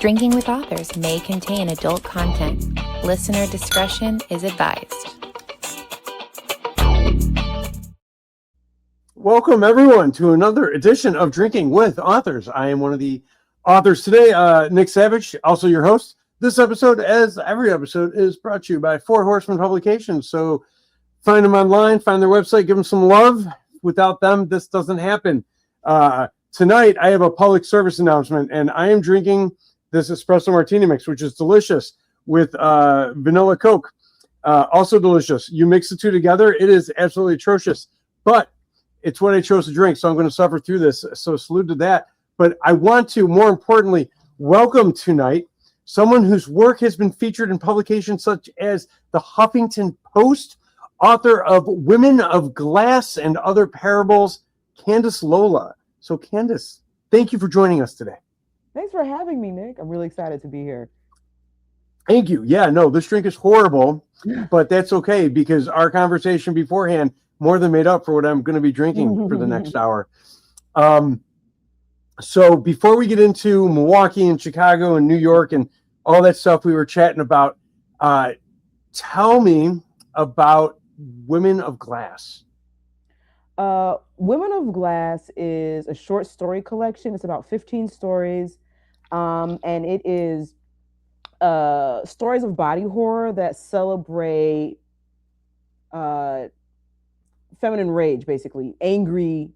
Drinking with Authors may contain adult content. Listener discretion is advised. Welcome, everyone, to another edition of Drinking with Authors. I am one of the authors today, Nick Savage, also your host. This episode, as every episode, is brought to you by Four Horsemen Publications. So find them online, find their website, give them some love. Without them, this doesn't happen. Tonight, I have a public service announcement, and I am drinking this espresso martini mix, which is delicious, with vanilla Coke. Also delicious. You mix the two together, it is absolutely atrocious. But it's what I chose to drink, so I'm going to suffer through this. So salute to that. But I want to, more importantly, welcome tonight someone whose work has been featured in publications such as the Huffington Post, author of Women of Glass and Other Parables, Candice Lola. So Candice, thank you for joining us today. Thanks for having me, Nick. I'm really excited to be here. Thank you. Yeah, no, this drink is horrible, but that's okay because our conversation beforehand more than made up for what I'm going to be drinking for the next hour. So before we get into Milwaukee and Chicago and New York and all that stuff we were chatting about, tell me about Women of Glass. Women of Glass is a short story collection. It's about 15 stories, and it is stories of body horror that celebrate feminine rage, basically angry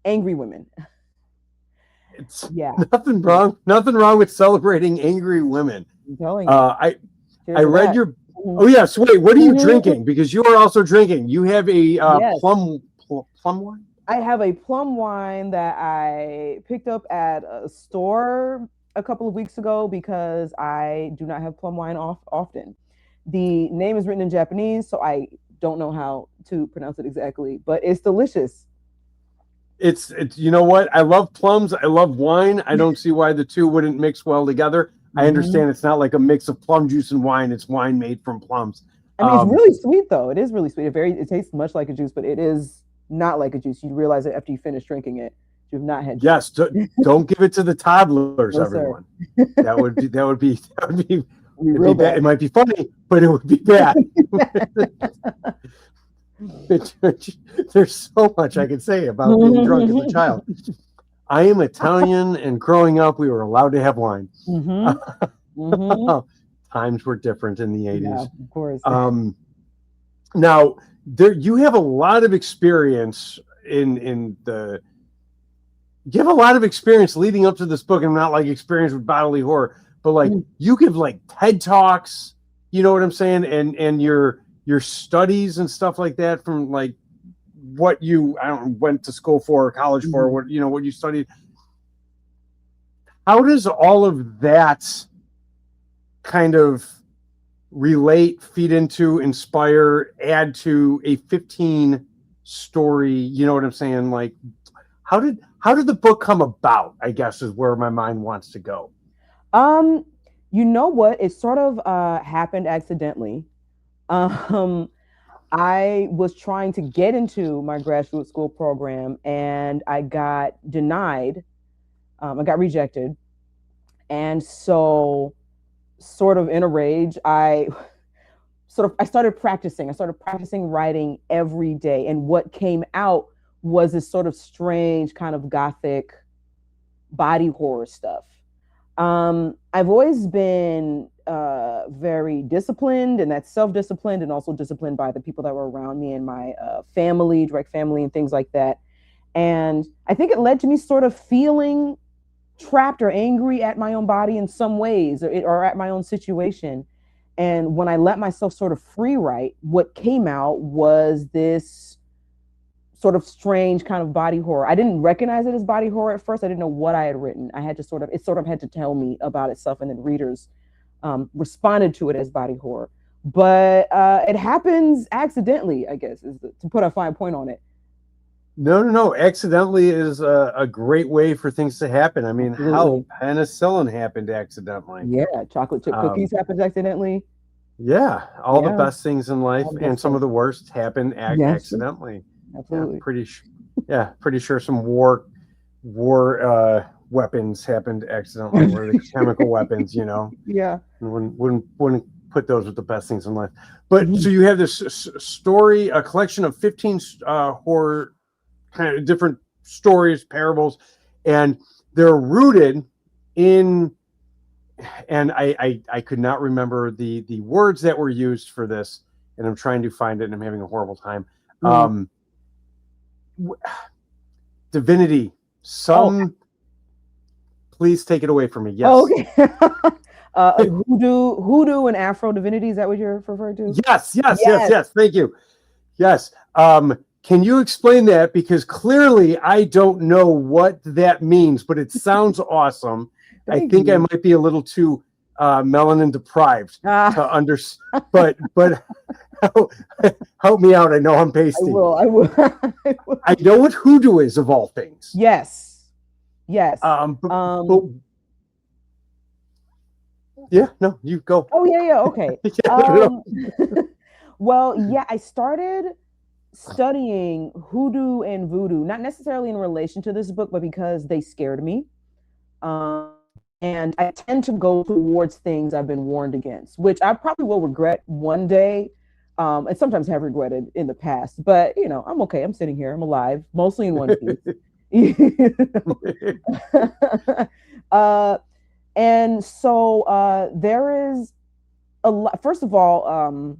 women. It's nothing wrong with celebrating angry women. I'm telling you. I read your. Oh yes, wait. What are you drinking? Because you are also drinking. You have a Yes. plum wine. I have a plum wine that I picked up at a store a couple of weeks ago because I do not have plum wine often. The name is written in Japanese, so I don't know how to pronounce it exactly, but it's delicious. It's you know what? I love plums. I love wine. I don't see why the two wouldn't mix well together. I understand it's not like a mix of plum juice and wine. It's wine made from plums. I mean, it's really sweet though. It is really sweet. It tastes much like a juice, but it is not like a juice. You realize it after you finish drinking it. You've not had juice. Yes, don't give it to the toddlers, No, everyone. That would be real bad. It might be funny, but it would be bad. There's so much I could say about being drunk as a child. I am Italian, and growing up, we were allowed to have wine. Times were different in the 80s. Yeah, of course. Now, you have a lot of experience you have a lot of experience leading up to this book, and not like experience with bodily horror, but like you give like TED Talks, you know what I'm saying? And your studies and stuff like that from like what you went to school for or college for, what you studied. How does all of that kind of relate, feed into, inspire, add to a 15 story, you know what I'm saying? Like how did the book come about, I guess, is where my mind wants to go. You know what? It sort of happened accidentally. I was trying to get into my graduate school program and I got denied. I got rejected. And so sort of in a rage, I started practicing. I started practicing writing every day. And what came out was this sort of strange kind of gothic body horror stuff. I've always been very disciplined, and that's self-disciplined and also disciplined by the people that were around me and my family, direct family and things like that. And I think it led to me sort of feeling trapped or angry at my own body in some ways or at my own situation. And when I let myself sort of free write, what came out was this sort of strange kind of body horror. I didn't recognize it as body horror at first. I didn't know what I had written. I had to it had to tell me about itself, and then readers responded to it as body horror. But it happens accidentally, I guess, to put a fine point on it. No. Accidentally is a great way for things to happen. I mean, how penicillin happened accidentally. Yeah, chocolate chip cookies happened accidentally. Yeah, all the best things in life and some of the worst happen accidentally. Absolutely. Yeah, pretty sure some war weapons happened accidentally, where the chemical weapons, Yeah. wouldn't put those with the best things in life. But so you have this story, a collection of 15 horror kind of different stories, parables, and they're rooted in, and I could not remember the words that were used for this, and I'm trying to find it, and I'm having a horrible time. Divinity. Please take it away from me. Yes. Okay. HooDoo and Afro Divinity. Is that what you're referring to? Yes. Thank you. Yes. Can you explain that? Because clearly I don't know what that means, but it sounds awesome. I think I might be a little too melanin deprived to understand, but help me out. I know I'm pasty. I will. I know what hoodoo is, of all things. Yes. But yeah, no, you go. Oh yeah. Okay. Well, yeah, I started studying hoodoo and voodoo, not necessarily in relation to this book, but because they scared me. And I tend to go towards things I've been warned against, which I probably will regret one day. And sometimes have regretted in the past, but I'm okay. I'm sitting here. I'm alive, mostly in one piece. And so there is a lot. First of all,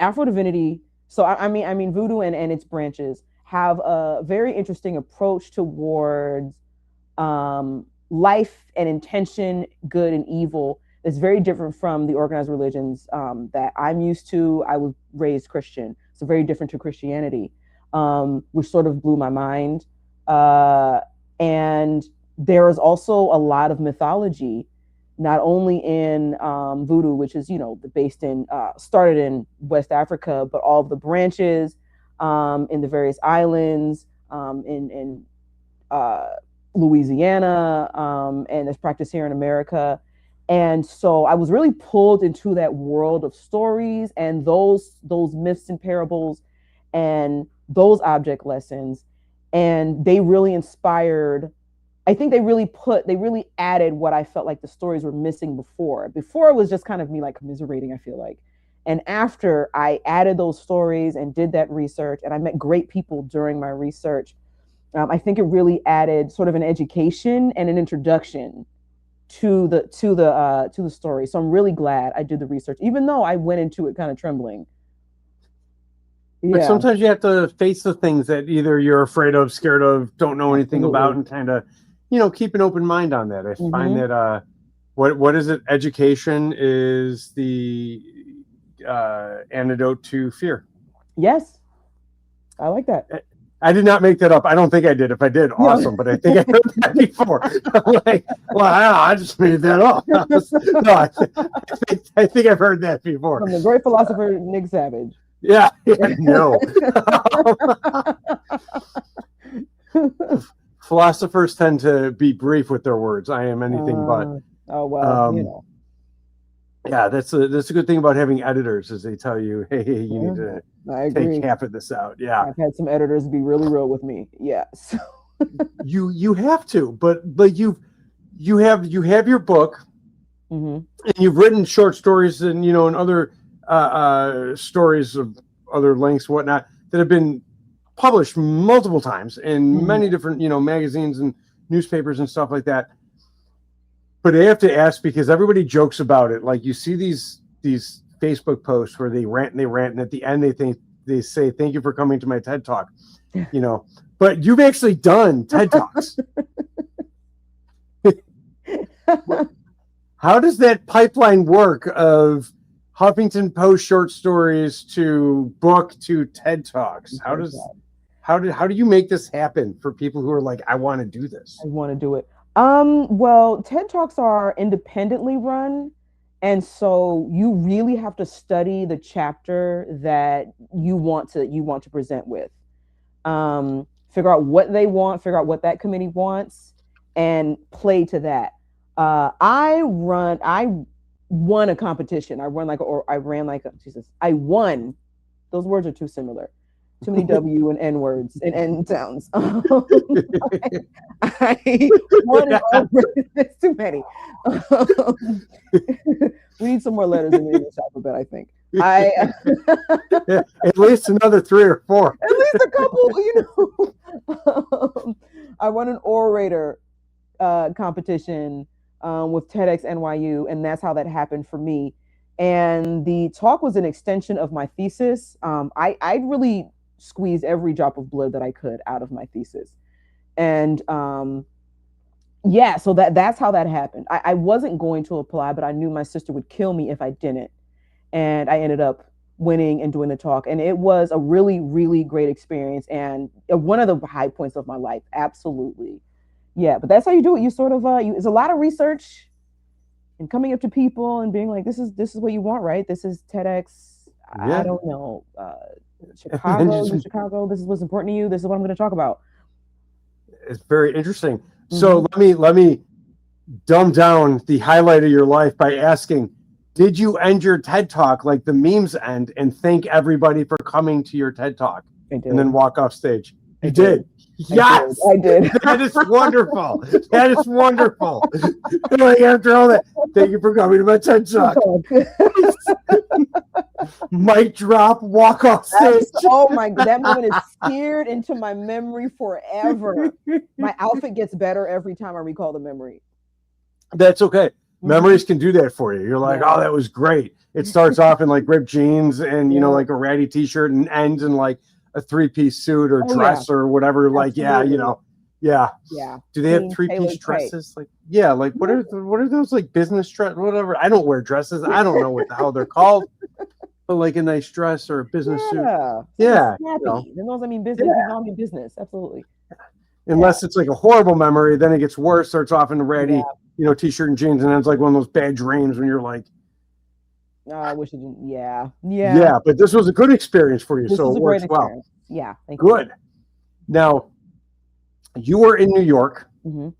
Afro Divinity. So I mean, voodoo and its branches have a very interesting approach towards life and intention, good and evil. It's very different from the organized religions that I'm used to. I was raised Christian, so very different to Christianity, which sort of blew my mind. And there is also a lot of mythology, not only in voodoo, which is started in West Africa, but all of the branches in the various islands in Louisiana, and it's practiced here in America. And so I was really pulled into that world of stories and those myths and parables and those object lessons. And they really inspired. I think they really added what I felt like the stories were missing before. Before it was just kind of me like commiserating, I feel like. And after I added those stories and did that research, and I met great people during my research, I think it really added sort of an education and an introduction to the story. So I'm really glad I did the research, even though I went into it kind of trembling. But sometimes you have to face the things that either you're afraid of, scared of, don't know anything about, and kind of, keep an open mind on that. I find that what is it? Education is the antidote to fear. Yes, I like that. I did not make that up. I don't think I did. If I did, awesome. But I think I heard that before. I'm like, well, I just made that up. No, I think I've heard that before. From the great philosopher Nick Savage. Yeah, no. Philosophers tend to be brief with their words. I am anything but. Oh well, Yeah, that's a good thing about having editors, is they tell you, hey, you need to take half of this out. Yeah, I've had some editors be really real with me. Yeah, so. you have to, but you have your book, and you've written short stories and and other stories of other lengths, whatnot, that have been published multiple times in many different magazines and newspapers and stuff like that. But I have to ask, because everybody jokes about it. Like, you see these Facebook posts where they rant, and at the end they say, "Thank you for coming to my TED Talk." But you've actually done TED Talks. How does that pipeline work of Huffington Post short stories to book to TED Talks? How do you make this happen for people who are like, I want to do this? I want to do it. Well, TED Talks are independently run, and so you really have to study the chapter that you want to present with. Figure out what they want, figure out what that committee wants, and play to that. I won a competition. I won. Those words are too similar. Too many W and N words and N sounds. I one and there's too many. We need some more letters in the English alphabet, I think. At least another 3 or 4. At least a couple, I won an orator competition with TEDx NYU, and that's how that happened for me. And the talk was an extension of my thesis. I really squeezed every drop of blood that I could out of my thesis. And yeah, so that's how that happened. I wasn't going to apply, but I knew my sister would kill me if I didn't. And I ended up winning and doing the talk. And it was a really, really great experience. And one of the high points of my life. Absolutely. Yeah, but that's how you do it. You sort of, it's a lot of research and coming up to people and being like, this is what you want, right? This is TEDx. Yeah. I don't know. Chicago, this is what's important to you. This is what I'm going to talk about. It's very interesting. So let me dumb down the highlight of your life by asking, did you end your TED Talk like the memes end and thank everybody for coming to your TED Talk and then walk off stage? You did. Yes, I did. That is wonderful. That is wonderful. Like after all that, thank you for coming to my TED Talk. Mic drop, walk off stage. Oh my God, that moment is seared into my memory forever. My outfit gets better every time I recall the memory. That's okay. Memories can do that for you. You're like, oh, that was great. It starts off in like ripped jeans and, like a ratty t-shirt and ends in like a 3-piece suit or dress or whatever. Absolutely. Like, yeah. Do they have 3-piece dresses? Like, like what are those like business dress, whatever? I don't wear dresses. I don't know what the hell they're called. But like a nice dress or a business suit. Yeah. Snappy. Those, I mean, business. I mean, business. Absolutely. Unless it's like a horrible memory, then it gets worse. Starts off in a ratty, t-shirt and jeans, and then it's like one of those bad dreams when you're like, I wish it didn't. Yeah. But this was a good experience for you, so it works well. Yeah. Thank you. Now, you were in New York, and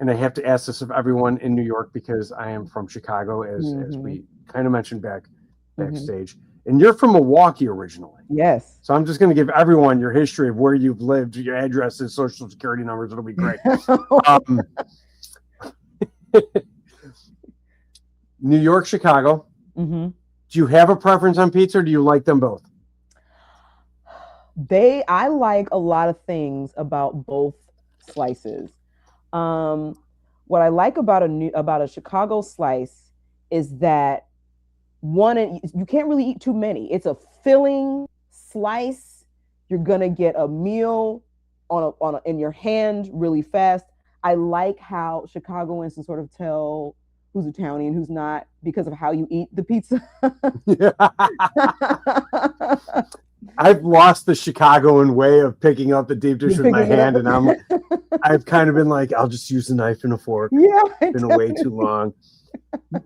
I have to ask this of everyone in New York because I am from Chicago, as we kind of mentioned backstage. And you're from Milwaukee originally. Yes. So I'm just going to give everyone your history of where you've lived, your addresses, social security numbers. It'll be great. New York, Chicago. Do you have a preference on pizza, or do you like them both? I like a lot of things about both slices. What I like about a Chicago slice is that you can't really eat too many. It's a filling slice. You're gonna get a meal in your hand really fast. I like how Chicagoans can sort of tell who's a townie and who's not because of how you eat the pizza. I've lost the Chicagoan way of picking up the deep dish with my hand, and I've kind of been like, I'll just use a knife and a fork. It's been way too long.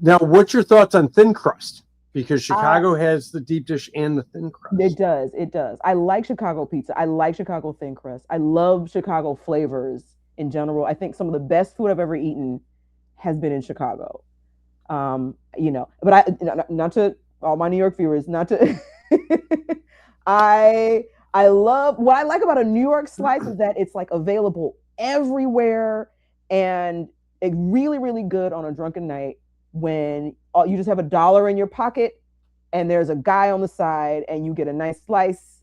Now, what's your thoughts on thin crust? Because Chicago has the deep dish and the thin crust. It does. I like Chicago pizza. I like Chicago thin crust. I love Chicago flavors in general. I think some of the best food I've ever eaten has been in Chicago. But not to all my New York viewers, not to I love what I like about a New York slice is that it's like available everywhere, and it's really, really good on a drunken night when you just have $1 in your pocket and there's a guy on the side and you get a nice slice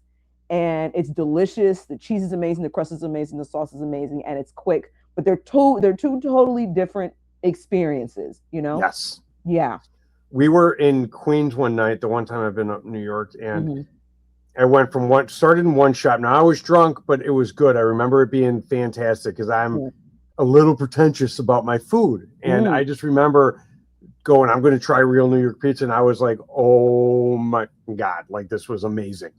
and it's delicious. The cheese is amazing, the crust is amazing, the sauce is amazing, and it's quick. But they're two totally different experiences, Yes. Yeah. We were in Queens one night, the one time I've been up in New York, and I went started in one shop. Now I was drunk, but it was good. I remember it being fantastic because I'm a little pretentious about my food. And I just remember going, I'm going to try real New York pizza. And I was like, oh my God, like this was amazing.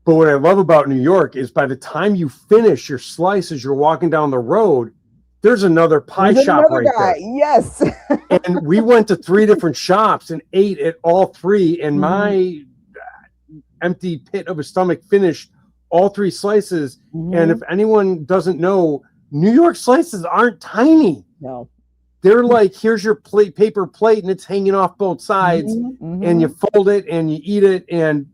But what I love about New York is by the time you finish your slice as you're walking down the road, there's another pie shop right there. Yes. And we went to 3 different shops and ate at all 3. And my empty pit of a stomach finished all 3 slices. And if anyone doesn't know, New York slices aren't tiny. No. They're like, here's your paper plate, and it's hanging off both sides. And you fold it and you eat it. And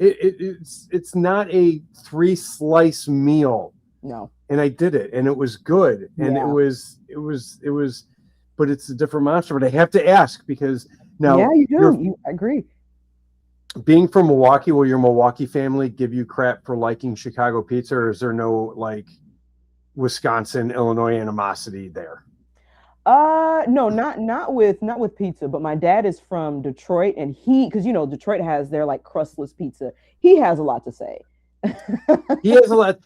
it's not a 3-slice meal. No. And I did it, and it was good, and Yeah. it was, but it's a different monster. But I have to ask, because now, yeah, you do. I agree. Being from Milwaukee, will your Milwaukee family give you crap for liking Chicago pizza, or is there no like Wisconsin, Illinois animosity there? No, not with pizza, but my dad is from Detroit, and because Detroit has their like crustless pizza. He has a lot to say. He has a lot.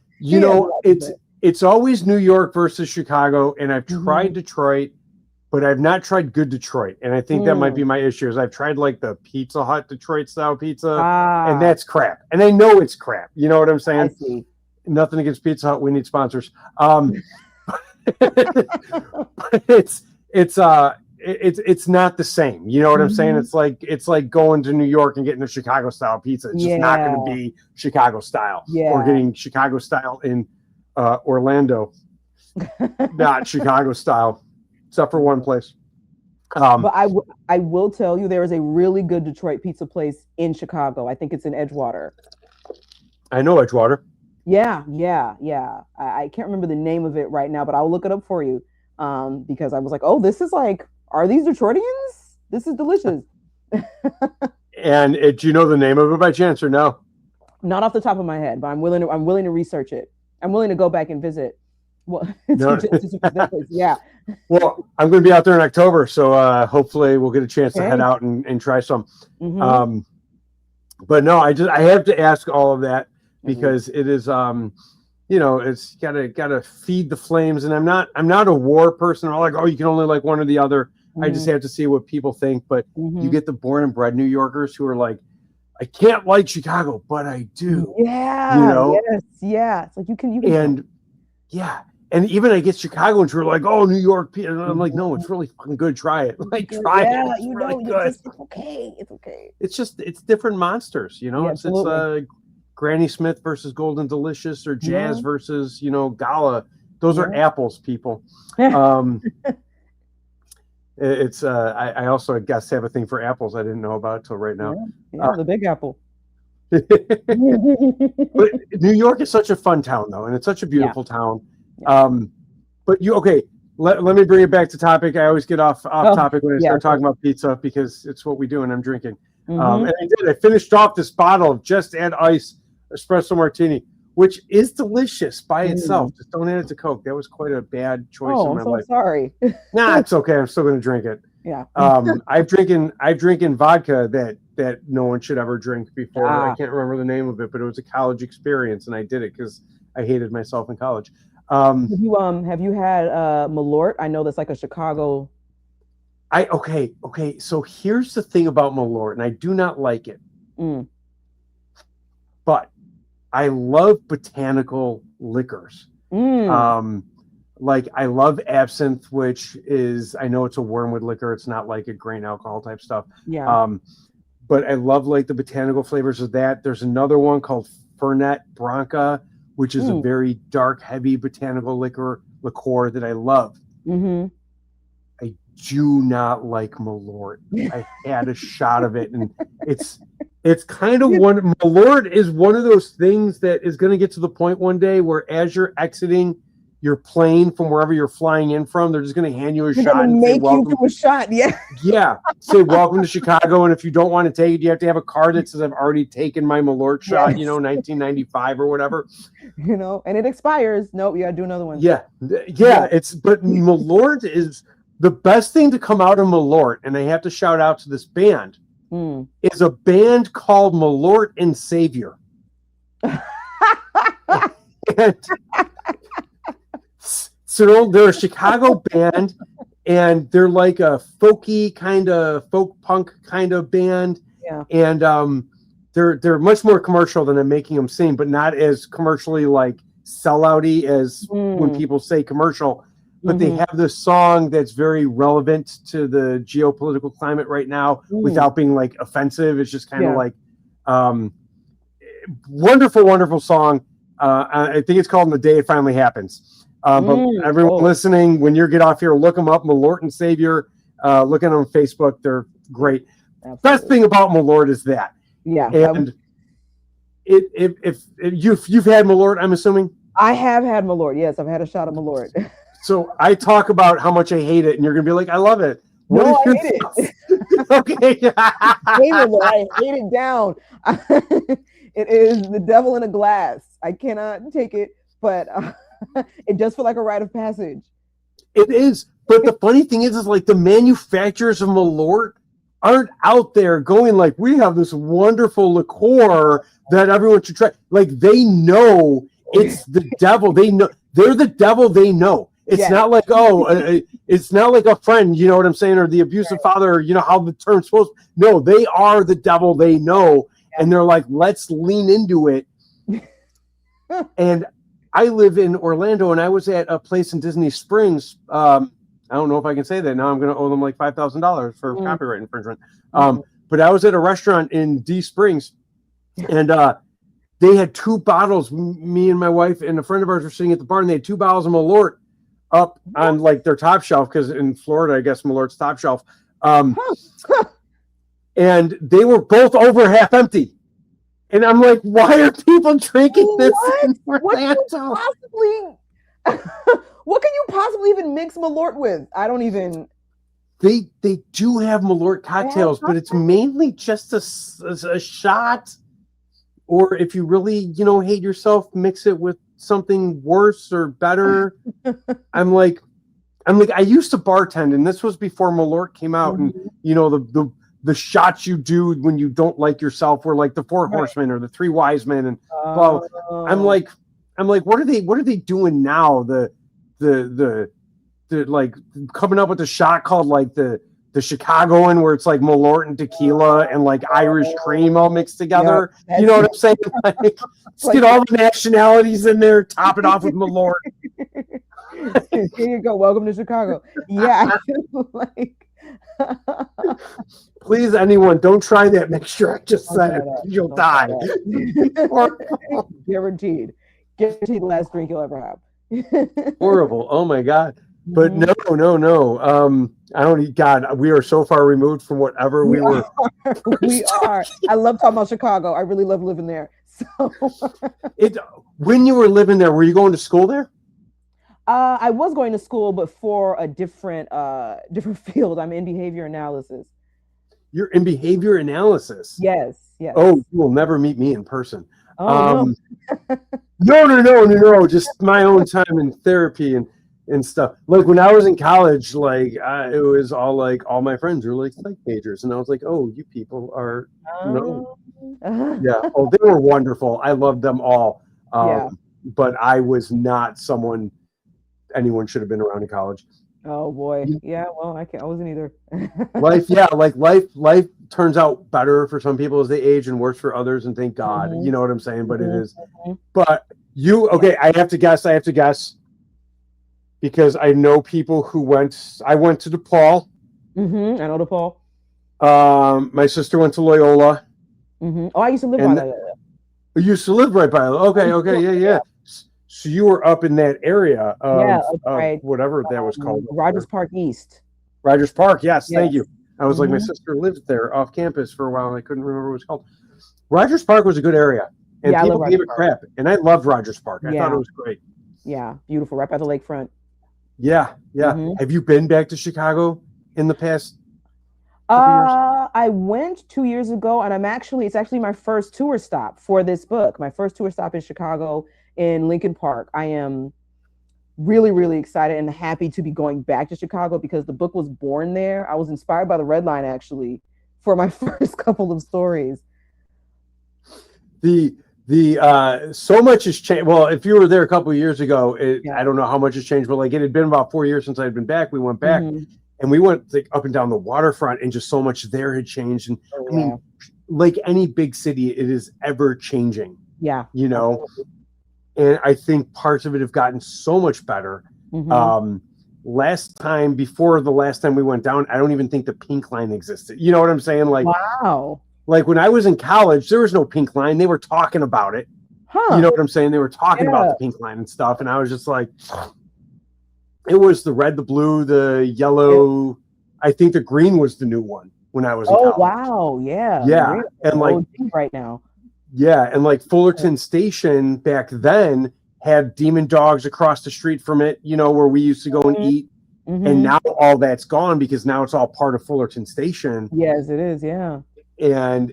It's always New York versus Chicago, and I've tried Detroit, but I've not tried good Detroit, and I think that might be my issue. Is I've tried like the Pizza Hut Detroit style pizza, and that's crap, and I know it's crap. You know what I'm saying? I see. Nothing against Pizza Hut. We need sponsors. But it's not the same. You know what I'm saying? It's like going to New York and getting a Chicago style pizza. It's just not going to be Chicago style. Or getting Chicago style in Orlando, not Chicago style, except for one place. But I will tell you, there is a really good Detroit pizza place in Chicago. I think it's in Edgewater. I know Edgewater. Yeah. I can't remember the name of it right now, but I'll look it up for you. Because I was like, oh, this is like, are these Detroitians? This is delicious. And do you know the name of it by chance or no? Not off the top of my head, but I'm willing to research it. I'm willing to go back and visit. Well, yeah. Well, I'm going to be out there in October, so hopefully we'll get a chance to head out and try some. But no, I have to ask all of that because it is it's gotta feed the flames, and I'm not a war person. I'm like, oh, you can only like one or the other. I just have to see what people think. But you get the born and bred New Yorkers who are like, I can't like Chicago, but I do. Yeah. Yes. It's like you can. And and even I get Chicagoans who are like, oh, New York, and I'm like, no, it's really fucking good. Try it. Like, try it. It's really good. It's okay. It's okay. It's different monsters. It's Granny Smith versus Golden Delicious, or Jazz versus Gala. Those are apples, people. It's I also, I guess, have a thing for apples. I didn't know about it till right now. The Big Apple. But New York is such a fun town, though, and it's such a beautiful town. But let me bring it back to topic. I always get off topic when I start talking about pizza, because it's what we do and I'm drinking. And I finished off this bottle of Just Add Ice espresso martini, which is delicious by itself. Just don't add it to Coke. That was quite a bad choice in my life. Sorry. Nah, it's okay. I'm still going to drink it. Yeah. I've drinking vodka that no one should ever drink before. I can't remember the name of it, but it was a college experience, and I did it because I hated myself in college. Have you had Malort? I know that's like a Chicago. Okay. So here's the thing about Malort, and I do not like it, but I love botanical liquors. Like I love absinthe, which is, I know it's a wormwood liquor. It's not like a grain alcohol type stuff. Yeah. But I love like the botanical flavors of that. There's another one called Fernet Branca, which is a very dark, heavy botanical liquor that I love. I do not like Malort. I had a shot of it, and it's kind of Malort is one of those things that is going to get to the point one day where, as you're exiting your plane from wherever you're flying in from, they're just going to hand you a shot and say, welcome. You do a shot, yeah. Say welcome to Chicago, and if you don't want to take it, you have to have a card that says I've already taken my Malort shot, 1995 or whatever. And it expires. Nope, you got to do another one. Yeah. But Malort is the best thing to come out of Malort, and I have to shout out to this band. Is a band called Malort and Savior. So they're a Chicago band, and they're like a folk punk kind of band. Yeah. And they're much more commercial than I'm making them seem, but not as commercially like sellouty as when people say commercial. But they have this song that's very relevant to the geopolitical climate right now without being like offensive. It's just kind of like wonderful, wonderful song. I think it's called "The Day It Finally Happens." But everyone listening, when you get off here, look them up. Malort and Savior. Look at them on Facebook. They're great. Absolutely. Best thing about Malort is that. Yeah. And if you've had Malort, I'm assuming. I have had Malort. Yes, I've had a shot of Malort. So I talk about how much I hate it, and you're gonna be like, I love it. What No, is I your hate thoughts? it. Okay. I hate it down. It is the devil in a glass. I cannot take it, but it does feel like a rite of passage. It is. But the funny thing is like the manufacturers of Malort aren't out there going like, we have this wonderful liqueur that everyone should try. Like they know it's the devil. They know they're the devil. They know. It's not like, it's not like a friend, you know what I'm saying? Or the abusive father, you know how the term's supposed. No, they are the devil. They know. And they're like, let's lean into it. And I live in Orlando, and I was at a place in Disney Springs. I don't know if I can say that now. I'm going to owe them like $5,000 for copyright infringement. But I was at a restaurant in D Springs, and they had 2 bottles. Me and my wife and a friend of ours were sitting at the bar, and they had 2 bottles of Malort up on like their top shelf, because in Florida, I guess Malort's top shelf. And they were both over half empty. And I'm like, why are people drinking this? What can you possibly even mix Malort with? I don't even. They do have Malort cocktails, but it's mainly just a shot. Or if you really, hate yourself, mix it with something worse or better. I'm like, I used to bartend, and this was before Malort came out, and the shots you do when you don't like yourself were like the 4 horsemen or the 3 wise men, and well, I'm like, what are they doing now? The like coming up with a shot called like the Chicagoan, where it's like Malort and tequila and like Irish cream all mixed together. You know what I'm saying? Like, let's get all the nationalities in there, top it off with Malort. Here you go. Welcome to Chicago. Yeah. Please, anyone, don't try that mixture I just said. You'll die. Guaranteed last drink you'll ever have. Horrible. Oh my God. But no. I don't need God. We are so far removed from whatever we were. We are. I love talking about Chicago. I really love living there. So when you were living there, were you going to school there? I was going to school, but for a different field. I'm in behavior analysis. You're in behavior analysis? Yes. Oh, you will never meet me in person. Oh, No. Just my own time in therapy and stuff. Like when I was in college, like it was all like all my friends were like psych majors, and I was like, oh, you people are no. Yeah. Oh, they were wonderful. I loved them all. But I was not someone anyone should have been around in college. Oh boy. Yeah. Well, I wasn't either. Life turns out better for some people as they age and worse for others, and thank God. You know what I'm saying? But it is. But I have to guess. Because I know people who went. I went to DePaul. I know DePaul. My sister went to Loyola. Oh, I used to live by Loyola. You used to live right by Loyola. Okay, yeah. So you were up in that area of whatever that was called. Rogers Park East. Rogers Park, yes. Thank you. I was like, my sister lived there off campus for a while, and I couldn't remember what it was called. Rogers Park was a good area, and people gave it crap. And I loved Rogers Park. I thought it was great. Yeah, beautiful, right by the lakefront. Yeah. Have you been back to Chicago in the past? I went 2 years ago, and it's actually my first tour stop for this book. My first tour stop in Chicago in Lincoln Park. I am really, really excited and happy to be going back to Chicago because the book was born there. I was inspired by the Red Line actually for my first couple of stories. So much has changed. Well, if you were there a couple of years ago, I don't know how much has changed, but like it had been about 4 years since I had been back. We went back and we went like up and down the waterfront, and just so much there had changed. And I mean, like any big city, it is ever changing. Yeah. And I think parts of it have gotten so much better. Before the last time we went down, I don't even think the Pink Line existed. You know what I'm saying? Like, wow. Like when I was in college, there was no Pink Line. They were talking about it. You know what I'm saying? They were talking about the Pink Line and stuff. And I was just like, it was the red, the blue, the yellow. Yeah. I think the green was the new one when I was in college. Oh, wow. Yeah. Yeah. And like right now. Yeah, and like Fullerton Station back then had Demon Dogs across the street from it, where we used to go and eat. And now all that's gone because now it's all part of Fullerton Station. Yes, it is. Yeah. And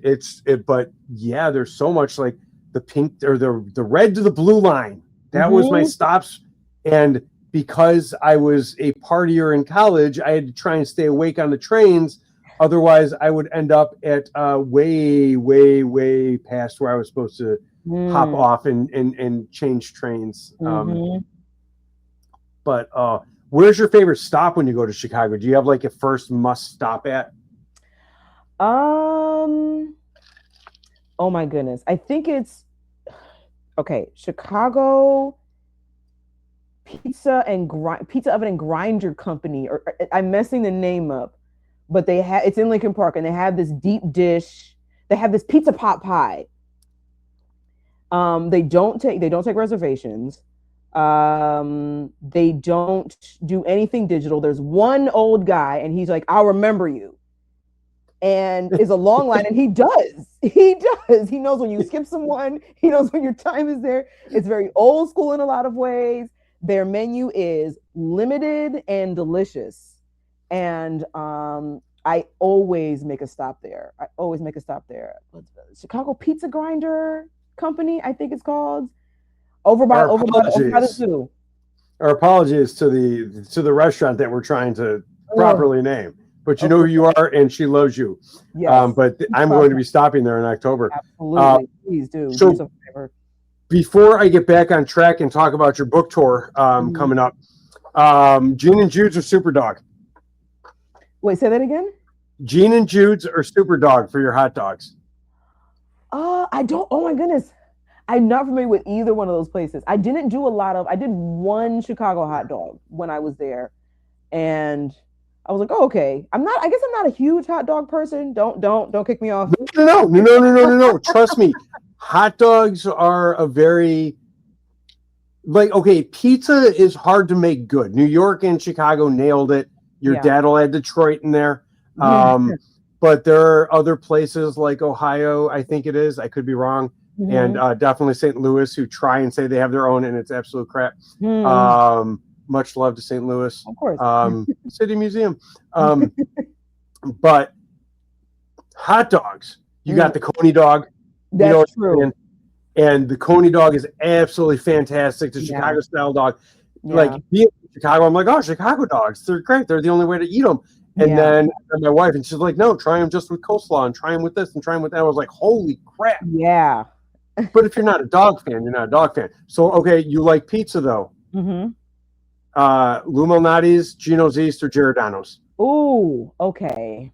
but yeah, there's so much like the pink or the red to the blue line. That was my stops. And because I was a partier in college, I had to try and stay awake on the trains. Otherwise, I would end up at way, way, way past where I was supposed to hop off and change trains. But where's your favorite stop when you go to Chicago? Do you have like a first must stop at? Oh my goodness. I think it's Chicago Pizza Oven and Grinder Company, or I'm messing the name up, but it's in Lincoln Park, and they have this deep dish. They have this pizza pot pie. They don't take reservations. They don't do anything digital. There's one old guy, and he's like, "I'll remember you." And is a long line, and he does. He knows when you skip someone. He knows when your time is there. It's very old school in a lot of ways. Their menu is limited and delicious. And I always make a stop there. Chicago Pizza Grinder Company, I think it's called. Over by the zoo. Our apologies to the restaurant that we're trying to properly name. But you know who you are, and she loves you. Yes. But I'm going to be stopping there in October. Absolutely. Please do. So do favor. Before I get back on track and talk about your book tour coming up, Gene and Jude's or Superdog? Wait, say that again? Gene and Jude's or Superdog for your hot dogs? I don't. Oh my goodness. I'm not familiar with either one of those places. I did one Chicago hot dog when I was there. And I was like, oh, okay. I guess I'm not a huge hot dog person. Don't kick me off. No. Trust me. Hot dogs are a very pizza is hard to make good. New York and Chicago nailed it. Your dad will add Detroit in there. But there are other places like Ohio, I think it is. I could be wrong. And definitely St. Louis, who try and say they have their own, and it's absolute crap. Much love to St. Louis. Of course. City Museum. But hot dogs, you got the Coney dog. That's true. And the Coney dog is absolutely fantastic. The Chicago style dog. Like being in Chicago, I'm like, oh, Chicago dogs, they're great. They're the only way to eat them. And then my wife, and she's like, no, try them just with coleslaw and try them with this and try them with that. I was like, holy crap. Yeah. But if you're not a dog fan, you're not a dog fan. So, okay, you like pizza, though. Lou Malnati's, Gino's East, or Giordano's? Ooh, okay.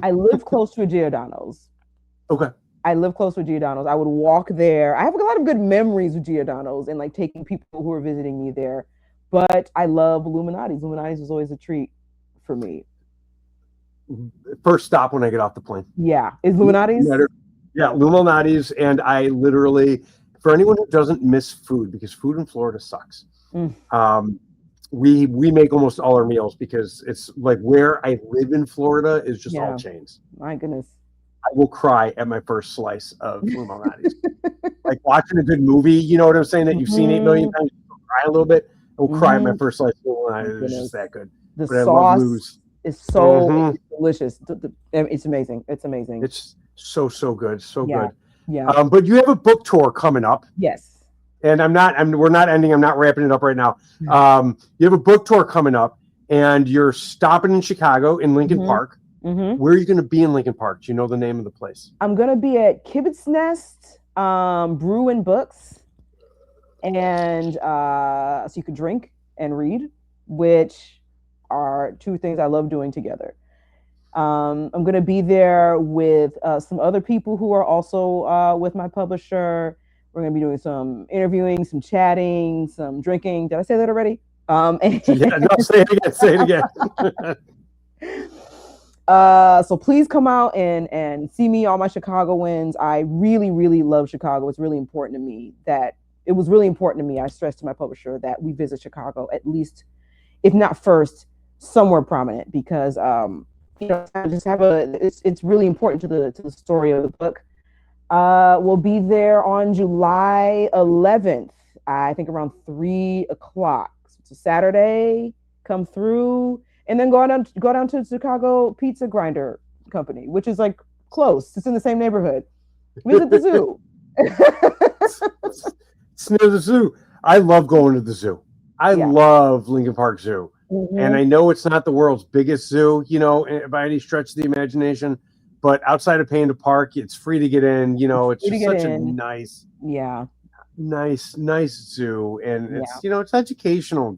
I live close to a Giordano's. Okay. I live close to Giordano's. I would walk there. I have a lot of good memories with Giordano's and like taking people who are visiting me there. But I love Illuminati's. Illuminati's was always a treat for me. First stop when I get off the plane. Yeah. Is Illuminati's? Yeah, Lou Malnati's. And I literally, for anyone who doesn't miss food, because food in Florida sucks. We make almost all our meals because it's like where I live in Florida is just all chains. My goodness. I will cry at my first slice of Lou Malnati's. Like watching a good movie, you know what I'm saying, that you've seen 8 million times, you'll cry a little bit. I will cry at my first slice of Lou Malnati's. It's just that good. The sauce is so delicious. It's amazing. It's amazing. It's so good. So good. Yeah. But you have a book tour coming up. Yes. And we're not ending. I'm not wrapping it up right now. You have a book tour coming up, and you're stopping in Chicago in Lincoln Park. Where are you going to be in Lincoln Park? Do you know the name of the place? I'm going to be at Kibit's Nest Brew and Books, and so you could drink and read, which are two things I love doing together. I'm going to be there with some other people who are also with my publisher. We're going to be doing some interviewing, some chatting, some drinking. Did I say that already? Say it again. So please come out and see me, all my Chicagoans. I really, really love Chicago. It's really important to me it was really important to me. I stressed to my publisher that we visit Chicago, at least, if not first, somewhere prominent, because it's really important to the story of the book. We'll be there on July 11th, I think around 3 o'clock. So it's a Saturday. Come through, and then go down to Chicago Pizza Grinder Company, which is like close. It's in the same neighborhood. Visit the zoo. It's near the zoo. I love going to the zoo. I love Lincoln Park Zoo. Mm-hmm. And I know it's not the world's biggest zoo, you know, by any stretch of the imagination, but outside of paying to park, it's free to get in. You know, it's just such a nice zoo. And it's, you know, it's educational.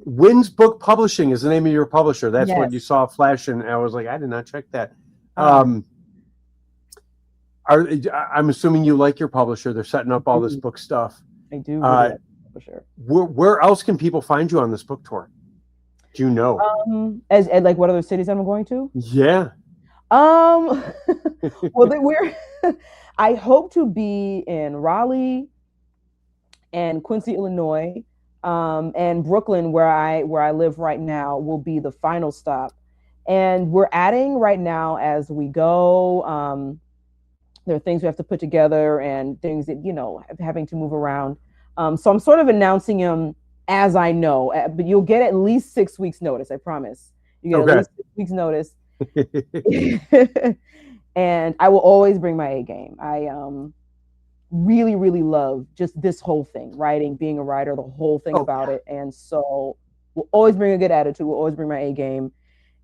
Wynn's Book Publishing is the name of your publisher. That's what you saw flashing. I was like, I did not check that. I'm assuming you like your publisher. They're setting up all this book stuff. I do. Really publisher. Where else can people find you on this book tour? Do you know? As like what other cities I'm going to? Yeah. Well, I hope to be in Raleigh and Quincy, Illinois, and Brooklyn, where I live right now, will be the final stop. And we're adding right now as we go. There are things we have to put together and things that, you know, having to move around. So I'm sort of announcing them as I know, but you'll get at least 6 weeks notice. I promise. You get at least 6 weeks notice. And I will always bring my A game. I really, really love just this whole thing, writing, being a writer, the whole thing about it. And so we'll always bring a good attitude. We'll always bring my A game.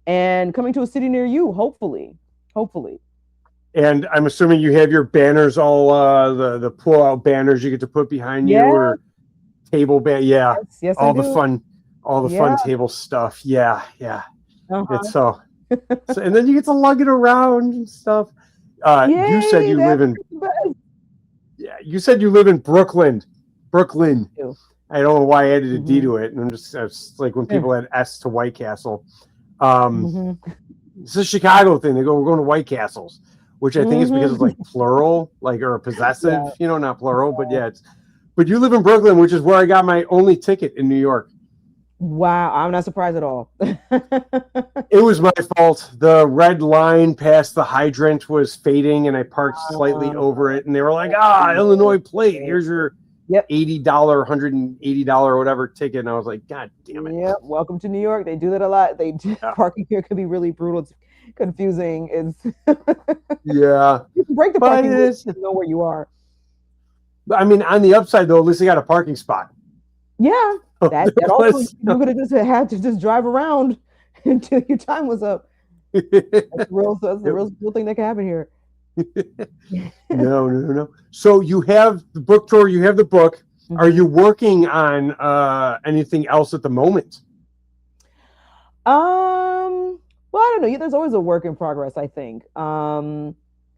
And coming to a city near you, hopefully. And I'm assuming you have your banners, all the pull-out banners you get to put behind you, or table Yes, all the fun table stuff. Yeah. It's so and then you get to lug it around and stuff. You said you live in you said you live in Brooklyn. I don't know why I added a D to it, and it's like when people add S to White Castle. It's a Chicago thing. They go, we're going to White Castles, which I think is because it's like plural, like, or possessive, you know, not plural, but but you live in Brooklyn, which is where I got my only ticket in New York. Wow. I'm not surprised at all. It was my fault. The red line past the hydrant was fading and I parked slightly over it. And they were like, Illinois plate. Here's your $80, $180 whatever ticket. And I was like, God damn it. Yep. Welcome to New York. They do that a lot. Parking here can be really brutal. It's confusing. It's you can break the parking to know where you are. I mean, on the upside though, at least they got a parking spot. Yeah. That also, you could have just had to just drive around until your time was up. That's the real thing that can happen here. No. So you have the book tour, you have the book. Are you working on anything else at the moment? Well, I don't know. There's always a work in progress, I think.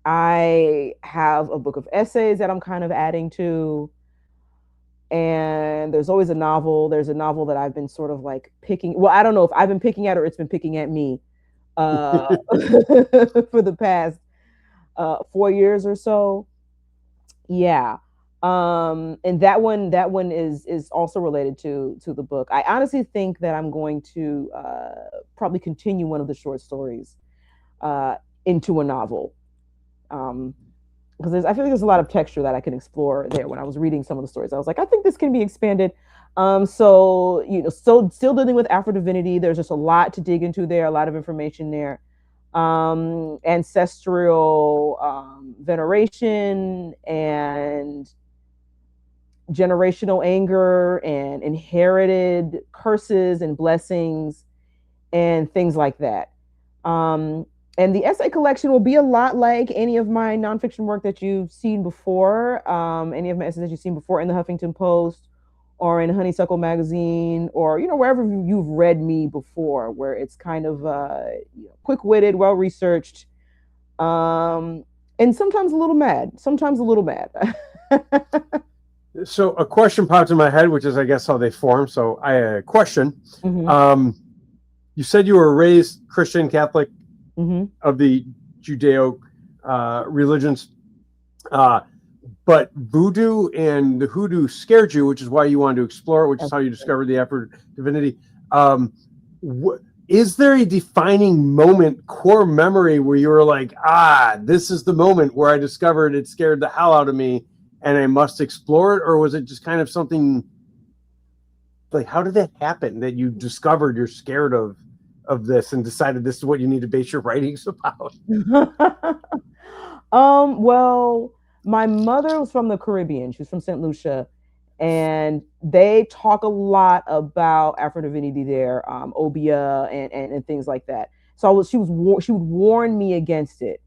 I have a book of essays that I'm kind of adding to. And there's always a novel. There's a novel that I've been sort of like picking. Well, I don't know if I've been picking at or it's been picking at me for the past 4 years or so. Yeah. And that one is also related to the book. I honestly think that I'm going to probably continue one of the short stories into a novel. Because I feel like there's a lot of texture that I can explore there. When I was reading some of the stories, I was like, I think this can be expanded. So, you know, still dealing with Afro divinity. There's just a lot to dig into there, a lot of information there. Ancestral veneration and generational anger and inherited curses and blessings and things like that. And the essay collection will be a lot like any of my nonfiction work that you've seen before, any of my essays that you've seen before in the Huffington Post or in Honeysuckle Magazine or, you know, wherever you've read me before, where it's kind of quick-witted, well-researched, and sometimes a little mad. So a question popped in my head, which is, I guess, how they form. So I had a question. You said you were raised Christian, Catholic, of the Judeo religions, but voodoo and the hoodoo scared you, which is why you wanted to explore it, which is how you discovered the Afro divinity. is there a defining moment, core memory, where you were like, this is the moment where I discovered it scared the hell out of me and I must explore it? Or was it just kind of something like, how did that happen that you discovered you're scared of this and decided this is what you need to base your writings about? Well, my mother was from the Caribbean. She was from St. Lucia, and they talk a lot about African divinity there, obia and things like that. So she would warn me against it,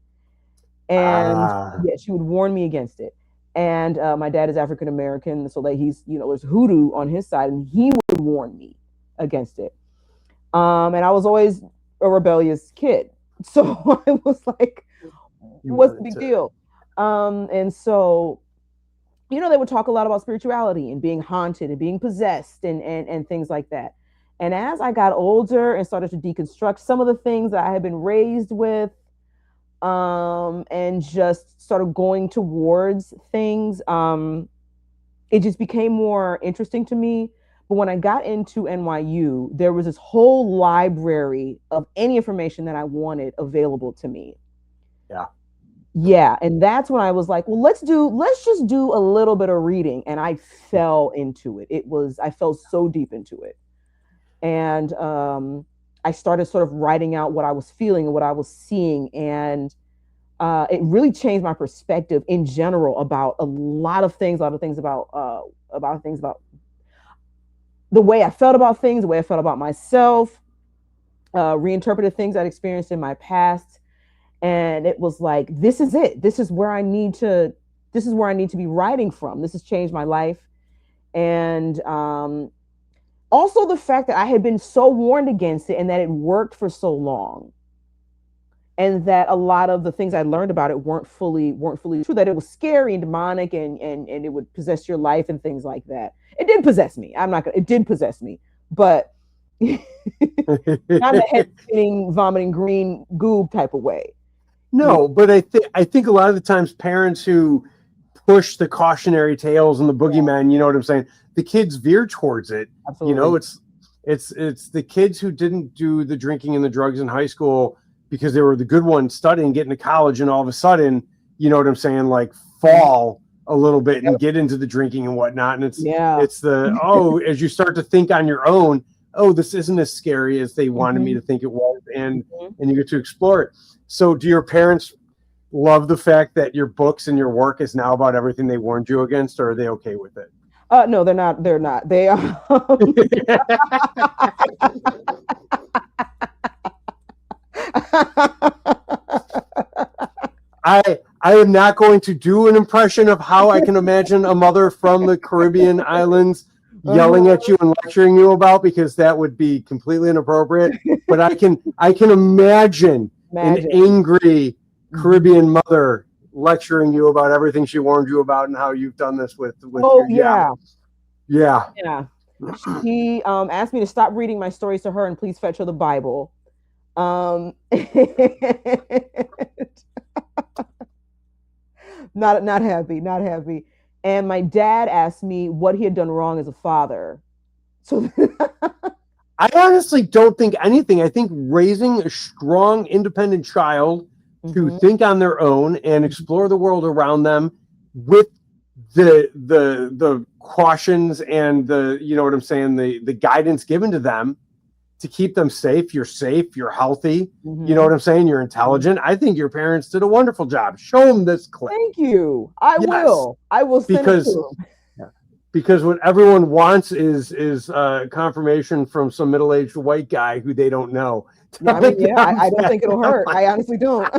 and she would warn me against it. And my dad is African American, so that he's, there's hoodoo on his side, and he would warn me against it. And I was always a rebellious kid, so I was like, what's the big deal? And so, they would talk a lot about spirituality and being haunted and being possessed and things like that. And as I got older and started to deconstruct some of the things that I had been raised with, and just started going towards things, it just became more interesting to me. But when I got into NYU, there was this whole library of any information that I wanted available to me. Yeah. And that's when I was like, well, let's just do a little bit of reading. And I fell into it. I fell so deep into it. And I started sort of writing out what I was feeling and what I was seeing. And it really changed my perspective in general about a lot of things about the way I felt about things, the way I felt about myself, reinterpreted things I'd experienced in my past. And it was like, this is it. This is where I need to be writing from. This has changed my life. And also the fact that I had been so warned against it and that it worked for so long. And that a lot of the things I learned about it weren't fully true, that it was scary and demonic and it would possess your life and things like that. It did possess me. It did possess me, but not in a head spinning, vomiting green goo type of way. No, but I think a lot of the times parents who push the cautionary tales and the boogeyman, you know what I'm saying? The kids veer towards it. Absolutely. It's the kids who didn't do the drinking and the drugs in high school because they were the good ones studying, getting to college, and all of a sudden, you know what I'm saying, like fall a little bit and get into the drinking and whatnot. And it's as you start to think on your own, this isn't as scary as they wanted me to think it was, and you get to explore it. So do your parents love the fact that your books and your work is now about everything they warned you against, or are they okay with it? No, they're not. They're not. They are. I am not going to do an impression of how I can imagine a mother from the Caribbean islands yelling at you and lecturing you about, because that would be completely inappropriate. But I can imagine an angry Caribbean mother lecturing you about everything she warned you about and how you've done this with yeah. She asked me to stop reading my stories to her and please fetch her the Bible. Not happy. And my dad asked me what he had done wrong as a father. So I honestly don't think anything. I think raising a strong, independent child to think on their own and explore the world around them with the cautions and the, you know what I'm saying, the guidance given to them to keep them safe. You're safe, you're healthy, you know what I'm saying, you're intelligent. I think your parents did a wonderful job. Show them this clip. Thank you. I will send it to them. Because what everyone wants is confirmation from some middle-aged white guy who they don't know. I don't think it'll hurt. I honestly don't.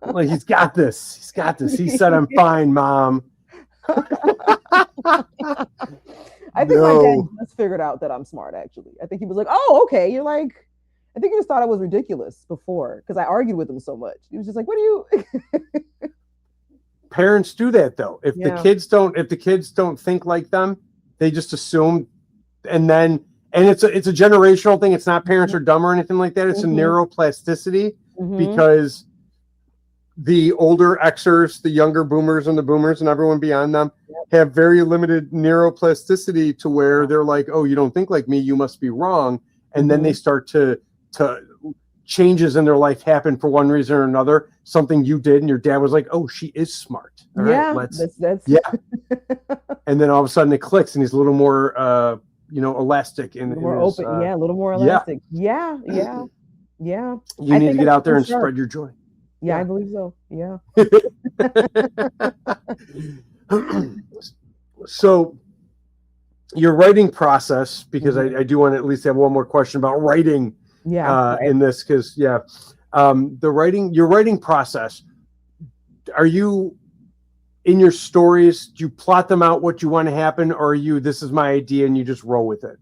Like, he's got this. He said, I'm fine, Mom. I think my dad just figured out that I'm smart, actually. I think he was like, oh, okay. You're like, I think he just thought I was ridiculous before because I argued with him so much. He was just like, what are you... Parents do that though. If the kids don't think like them, they just assume, and it's a generational thing. It's not parents are dumb or anything like that. It's a neuroplasticity because the older Xers, the younger boomers and the boomers and everyone beyond them, have very limited neuroplasticity to where they're like, oh, you don't think like me, you must be wrong. And then they start to changes in their life happen for one reason or another. Something you did and your dad was like, oh, she is smart. All right, that's yeah. And then all of a sudden it clicks and he's a little more elastic and more open. A little more elastic. Yeah. You need to get out there and spread your joy. Yeah, I believe so. Yeah. So your writing process, because I do want to at least have one more question about writing in this, because your writing process, are you in your stories, do you plot them out what you want to happen, or are you, this is my idea and you just roll with it?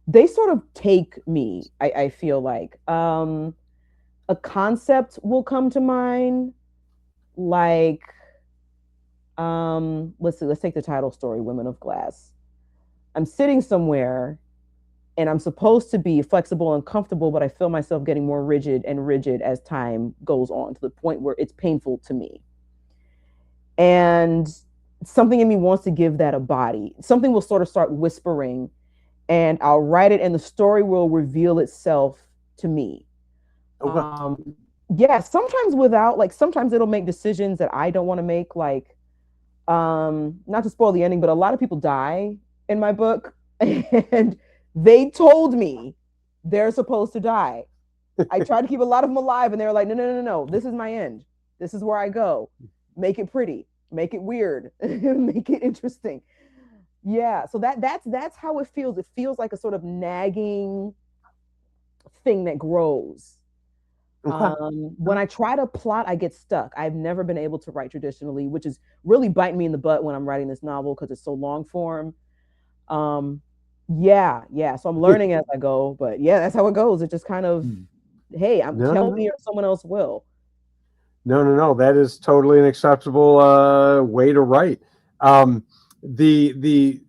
They sort of take me, I feel like. A concept will come to mind, like, let's take the title story, Women of Glass. I'm sitting somewhere and I'm supposed to be flexible and comfortable, but I feel myself getting more rigid and rigid as time goes on, to the point where it's painful to me. And something in me wants to give that a body. Something will sort of start whispering, and I'll write it and the story will reveal itself to me. Okay. Sometimes without, like, sometimes it'll make decisions that I don't want to make, like, not to spoil the ending, but a lot of people die in my book and they told me they're supposed to die. I tried to keep a lot of them alive and they were like, no, this is my end. This is where I go. Make it pretty, make it weird, make it interesting. Yeah, so that's how it feels. It feels like a sort of nagging thing that grows. When I try to plot, I get stuck. I've never been able to write traditionally, which is really biting me in the butt when I'm writing this novel because it's so long form. So I'm learning as I go, but that's how it goes. It just kind of, hey, tell me or someone else will. No, that is totally an acceptable way to write. The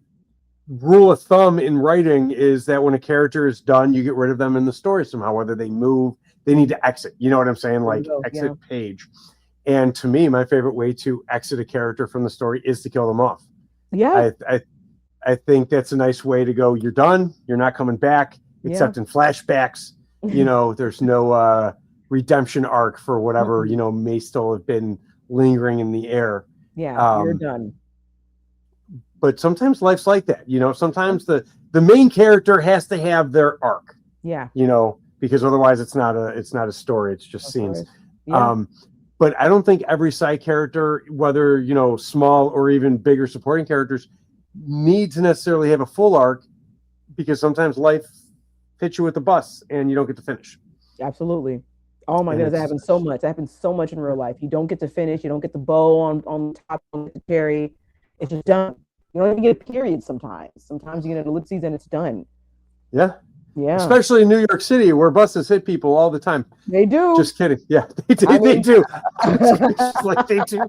rule of thumb in writing is that when a character is done, you get rid of them in the story somehow, whether they move, they need to exit. You know what I'm saying? Like exit page. And to me, my favorite way to exit a character from the story is to kill them off. Yeah. I think that's a nice way to go. You're done. You're not coming back, except in flashbacks. There's no redemption arc for whatever, may still have been lingering in the air. Yeah, you're done. But sometimes life's like that. Sometimes the main character has to have their arc. Yeah. Because otherwise it's not a story. It's just scenes. Yeah. But I don't think every side character, whether, small or even bigger supporting characters, need to necessarily have a full arc, because sometimes life hits you with the bus and you don't get to finish. Absolutely. Oh my goodness, that happens so much. That happens so much in real life. You don't get to finish. You don't get the bow on top of the cherry. It's just done. You don't even get a period sometimes. Sometimes you get an ellipses and it's done. Yeah. Yeah. Especially in New York City, where buses hit people all the time. They do. Just kidding. Yeah, they do. They do. It's like they do.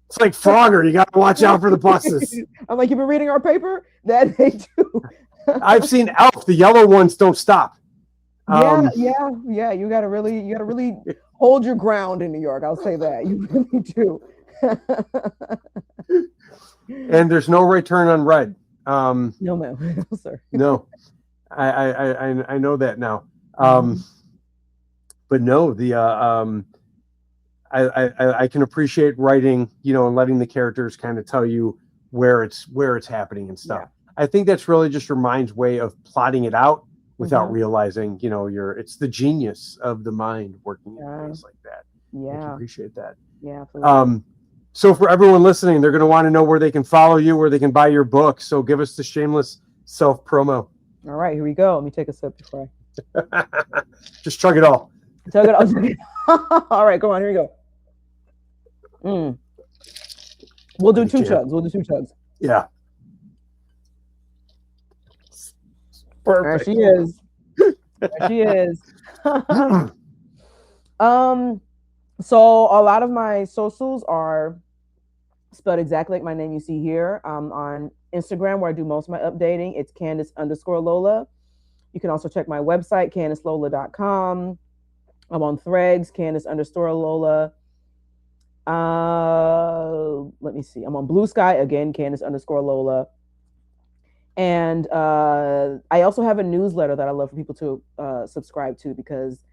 It's like Frogger. You got to watch out for the buses. I'm like, you've been reading our paper? That they do. I've seen Elf. The yellow ones don't stop. Yeah. You gotta really hold your ground in New York. I'll say that. You really do. And there's no right turn on red. No, ma'am. No, sir. No, I know that now. But no, I can appreciate writing, and letting the characters kind of tell you where it's happening and stuff. Yeah. I think that's really just your mind's way of plotting it out without realizing, it's the genius of the mind working in ways like that. Yeah. I can appreciate that. Yeah. Absolutely. So for everyone listening, they're going to want to know where they can follow you, where they can buy your book. So give us the shameless self-promo. All right, here we go. Let me take a sip before I... Just chug it all. Chug it all. All right, go on. Here we go. We'll do two chugs. Yeah. There Perfect. she is. There she is. So a lot of my socials are spelled exactly like my name you see here. On Instagram, where I do most of my updating, it's Candice_Lola. You can also check my website, CandiceLola.com. I'm on Threads, Candice_Lola. Let me see. I'm on Bluesky again, Candice_Lola. And I also have a newsletter that I love for people to subscribe to, because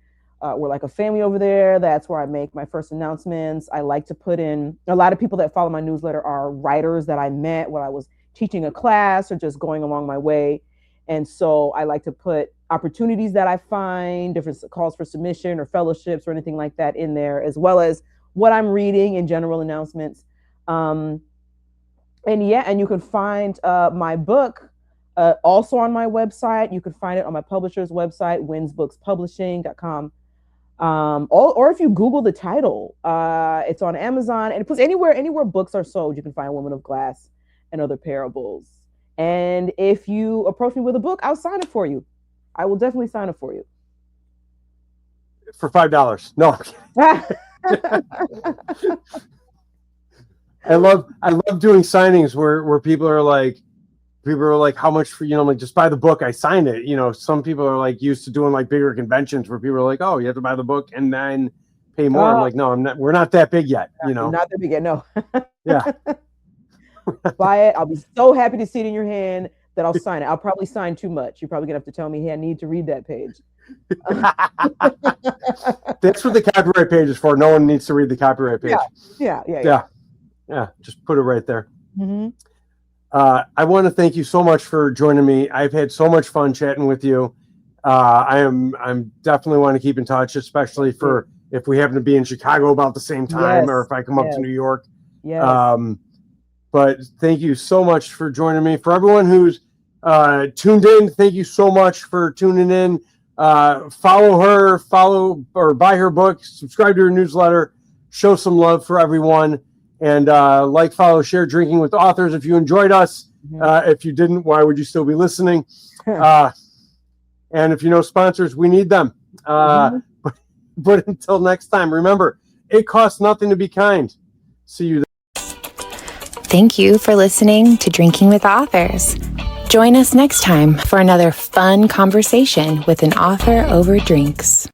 we're like a family over there. That's where I make my first announcements. I like to put in, a lot of people that follow my newsletter are writers that I met when I was teaching a class or just going along my way. And so I like to put opportunities that I find, different calls for submission or fellowships or anything like that in there, as well as what I'm reading and general announcements. And you can find my book also on my website. You can find it on my publisher's website, winsbookspublishing.com. Or if you Google the title, it's on Amazon, and it puts anywhere books are sold, you can find Women of Glass and Other Parables. And if you approach me with a book, I'll sign it for you. I will definitely sign it for you. For $5. No. I love doing signings where people are like, how much for, like, just buy the book, I signed it. Some people are like used to doing like bigger conventions where people are like, oh, you have to buy the book and then pay more. I'm like, no, we're not that big yet. Not that big yet. No. Yeah. Buy it. I'll be so happy to see it in your hand that I'll sign it. I'll probably sign too much. You're probably gonna have to tell me, hey, I need to read that page. That's what the copyright page is for. No one needs to read the copyright page. Yeah. Just put it right there. Mm-hmm. I want to thank you so much for joining me. I've had so much fun chatting with you. I'm definitely want to keep in touch, especially for if we happen to be in Chicago about the same time, or if I come up to New York. Yeah. But thank you so much for joining me. For everyone who's tuned in, thank you so much for tuning in. Follow or buy her book, subscribe to her newsletter, show some love for everyone, and follow, share Drinking with Authors if you enjoyed us. Mm-hmm. If you didn't, why would you still be listening? And if you know sponsors, we need them. But until next time, remember, it costs nothing to be kind. See you then. Thank you for listening to Drinking with Authors. Join us next time for another fun conversation with an author over drinks.